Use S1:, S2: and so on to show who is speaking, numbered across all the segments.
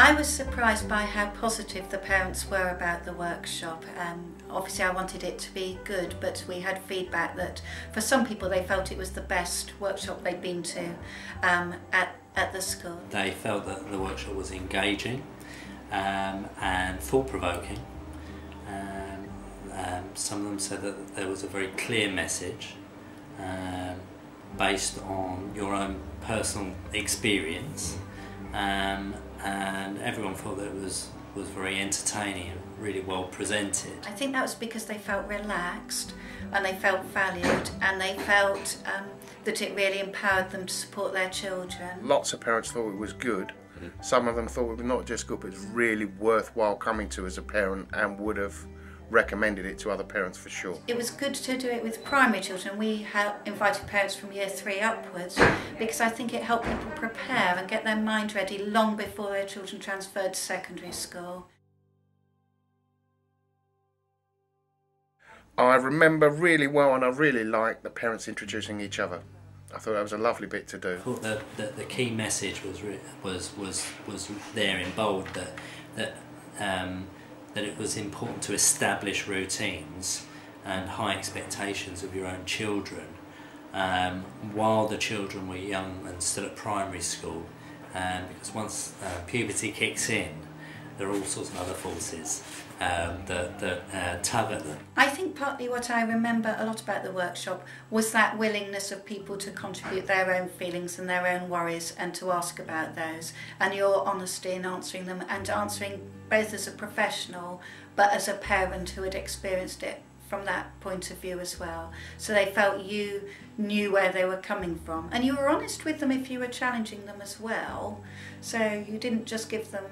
S1: I was surprised by how positive the parents were about the workshop. Obviously I wanted it to be good, but we had feedback that for some people they felt it was the best workshop they'd been to at the school.
S2: They felt that the workshop was engaging and thought-provoking. Some of them said that there was a very clear message based on your own personal experience, and everyone thought that it was very entertaining and really well presented.
S1: I think that was because they felt relaxed and they felt valued, and they felt that it really empowered them to support their children.
S3: Lots of parents thought it was good. Some of them thought it was not just good, but it was really worthwhile coming to as a parent, and would have recommended it to other parents for sure.
S1: It was good to do it with primary children. We have invited parents from year 3 upwards because I think it helped people prepare and get their mind ready long before their children transferred to secondary school.
S3: I remember really well, and I really liked the parents introducing each other. I thought that was a lovely bit to do.
S2: I thought that the key message was there in bold, that it was important to establish routines and high expectations of your own children while the children were young and still at primary school, because once puberty kicks in, there are all sorts of other forces that tug at them.
S1: I think partly what I remember a lot about the workshop was that willingness of people to contribute their own feelings and their own worries and to ask about those, and your honesty in answering them, and answering both as a professional but as a parent who had experienced it from that point of view as well. So they felt you knew where they were coming from, and you were honest with them if you were challenging them as well. So you didn't just give them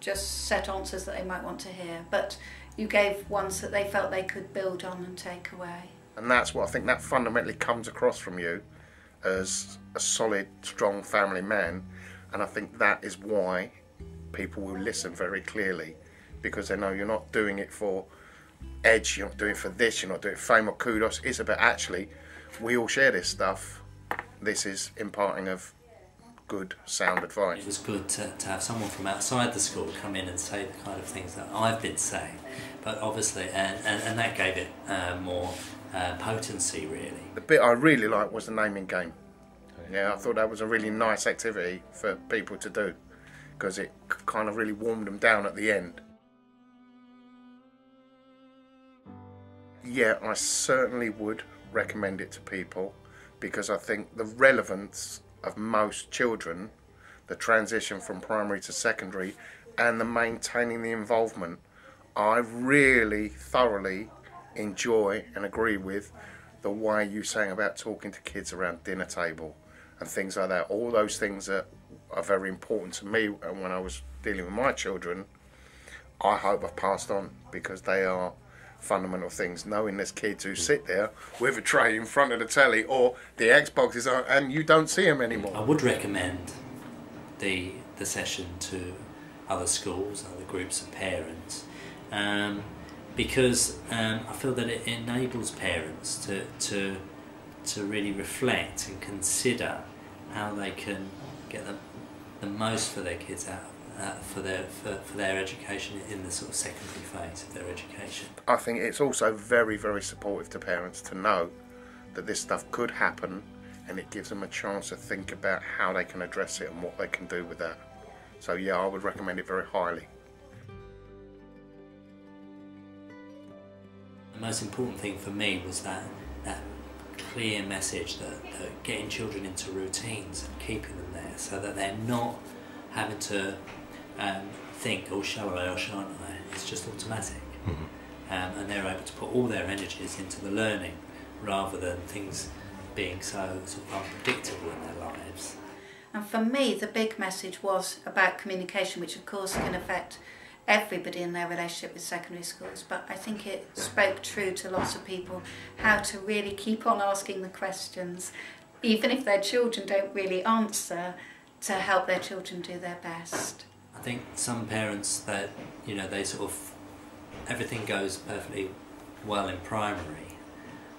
S1: just set answers that they might want to hear, but you gave ones that they felt they could build on and take away.
S3: And that's what I think that fundamentally comes across from you as a solid, strong family man, and I think that is why people will listen very clearly, because they know you're not doing it for edge, you're not doing it for this, you're not doing it for fame or kudos. It's about, actually, we all share this stuff. This is imparting of good, sound advice.
S2: It was good to have someone from outside the school come in and say the kind of things that I've been saying, but obviously, and that gave it more potency, really.
S3: The bit I really liked was the naming game. Yeah, I thought that was a really nice activity for people to do, because it kind of really warmed them down at the end. Yeah, I certainly would recommend it to people, because I think the relevance of most children, the transition from primary to secondary, and the maintaining the involvement, I really thoroughly enjoy and agree with the way you saying about talking to kids around dinner table and things like that. All those things that are very important to me, and when I was dealing with my children, I hope I've passed on, because they are fundamental things. Knowing there's kids who sit there with a tray in front of the telly, or the Xbox is on, and you don't see them anymore.
S2: I would recommend the session to other schools, other groups of parents, because I feel that it enables parents to really reflect and consider how they can get the most for their kids out for their education in the sort of secondary phase of their education.
S3: I think it's also very, very supportive to parents to know that this stuff could happen, and it gives them a chance to think about how they can address it and what they can do with that. So yeah, I would recommend it very highly.
S2: The most important thing for me was that clear message that getting children into routines and keeping them there, so that they're not having to think, oh, shall I or shan't I? It's just automatic. And they're able to put all their energies into the learning, rather than things being so sort of unpredictable in their lives.
S1: And for me, the big message was about communication, which of course can affect everybody in their relationship with secondary schools, but I think it spoke true to lots of people, how to really keep on asking the questions, even if their children don't really answer, to help their children do their best.
S2: I think some parents, that they sort of, everything goes perfectly well in primary,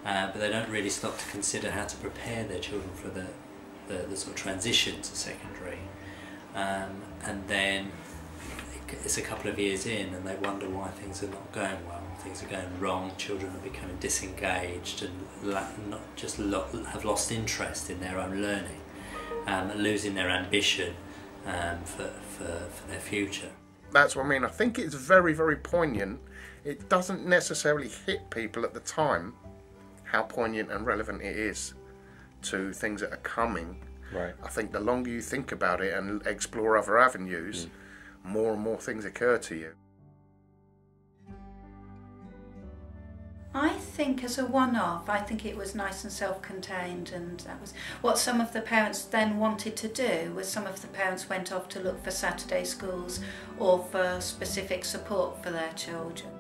S2: but they don't really stop to consider how to prepare their children for the sort of transition to secondary, and then it's a couple of years in and they wonder why things are not going well, things are going wrong, children are becoming disengaged and have lost interest in their own learning, losing their ambition for their future.
S3: That's what I mean. I think it's very, very poignant. It doesn't necessarily hit people at the time how poignant and relevant it is to things that are coming.
S4: Right.
S3: I think the longer you think about it and explore other avenues, more and more things occur to you.
S1: I think as a one-off, I think it was nice and self-contained, and that was what some of the parents then wanted to do. Was some of the parents went off to look for Saturday schools or for specific support for their children.